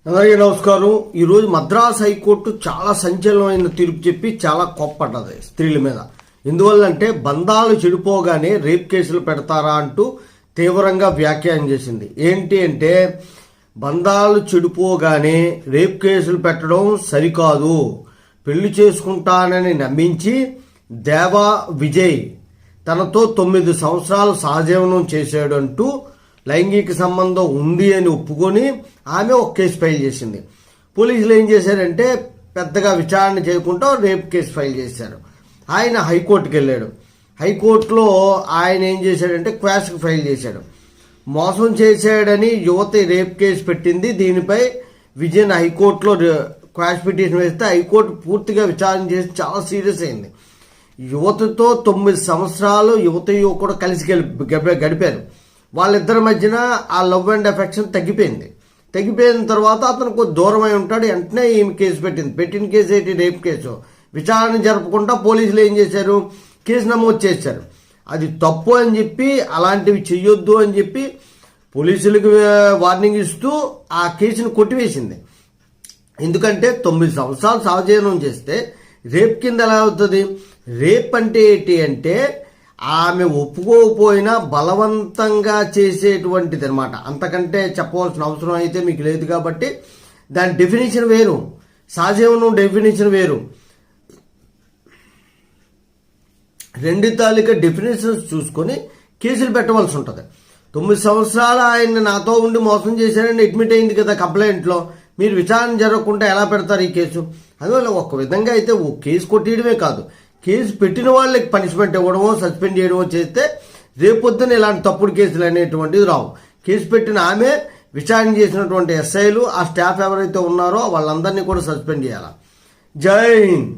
అందరికీ నమస్కారం. ఈరోజు మద్రాస్ హైకోర్టు చాలా సంచలనమైన తీర్పు చెప్పి చాలా కోప్పడ్డది స్త్రీల మీద. ఎందువల్లంటే బంధాలు చెడిపోగానే రేప్ కేసులు పెడతారా అంటూ తీవ్రంగా వ్యాఖ్యానం చేసింది. ఏంటి అంటే బంధాలు చెడిపోగానే రేప్ కేసులు పెట్టడం సరికాదు. పెళ్లి చేసుకుంటానని నమ్మించి దేవా విజయ్ తనతో 9 సంవత్సరాలు సహజీవనం చేశాడంటూ లైంగిక సంబంధం ఉంది అని ఒప్పుకొని ఆమె ఒక కేసు ఫైల్ చేసింది. పోలీసులు ఏం చేశారంటే పెద్దగా విచారణ చేయకుండా రేప్ కేసు ఫైల్ చేశారు. ఆయన హైకోర్టుకి వెళ్ళాడు. హైకోర్టులో ఆయన ఏం చేశాడంటే క్వాష్కి ఫైల్ చేశాడు. మోసం చేశాడని యువతి రేప్ కేసు పెట్టింది. దీనిపై విజయన్ హైకోర్టులో క్వాష్ పిటిషన్ వేస్తే హైకోర్టు పూర్తిగా విచారణ చేసి చాలా సీరియస్ అయింది. యువతితో 9 సంవత్సరాలు యువకుడు కలిసి గడిపారు. వాళ్ళిద్దరి మధ్యన ఆ లవ్ అండ్ అఫెక్షన్ తగ్గిపోయిన తర్వాత అతను కొద్ది దూరమై ఉంటాడు. వెంటనే ఈమె కేసు పెట్టిన కేసు ఏంటి? Rape case. విచారణ జరపకుండా పోలీసులు ఏం చేశారు? కేసు నమోదు చేశారు. అది తప్పు అని చెప్పి అలాంటివి చెయ్యొద్దు అని చెప్పి పోలీసులకు వార్నింగ్ ఇస్తూ ఆ కేసును కొట్టివేసింది. ఎందుకంటే 9 సంవత్సరాలు సహజీవనం చేస్తే రేప్ కింద ఎలా అవుతుంది? రేప్ అంటే ఏంటి అంటే ఆమె ఒప్పుకోకపోయినా బలవంతంగా చేసేటువంటిది అనమాట. అంతకంటే చెప్పవలసిన అవసరం అయితే మీకు లేదు. కాబట్టి దాని డెఫినేషన్ వేరు, సహజీవనం డెఫినేషన్ వేరు. రెండు తాలూకా డెఫినేషన్స్ చూసుకొని కేసులు పెట్టవలసి ఉంటుంది. 9 సంవత్సరాలు ఆయన నాతో ఉండి మోసం చేశారని అడ్మిట్ అయింది కదా కంప్లైంట్లో. మీరు విచారణ జరగకుండా ఎలా పెడతారు ఈ కేసు? అందువల్ల ఒక విధంగా అయితే ఓ కేసు కొట్టేయడమే కాదు, కేసు పెట్టిన వాళ్ళకి పనిష్మెంట్ ఇవ్వడమో సస్పెండ్ చేయడమో చేస్తే రేపొద్దున ఇలాంటి తప్పుడు కేసులు అనేటువంటిది రావు. కేసు పెట్టిన ఆమె, విచారణ చేసినటువంటి ఎస్ఐలు, ఆ స్టాఫ్ ఎవరైతే ఉన్నారో వాళ్ళందరినీ కూడా సస్పెండ్ చేయాలి. జై హింద్.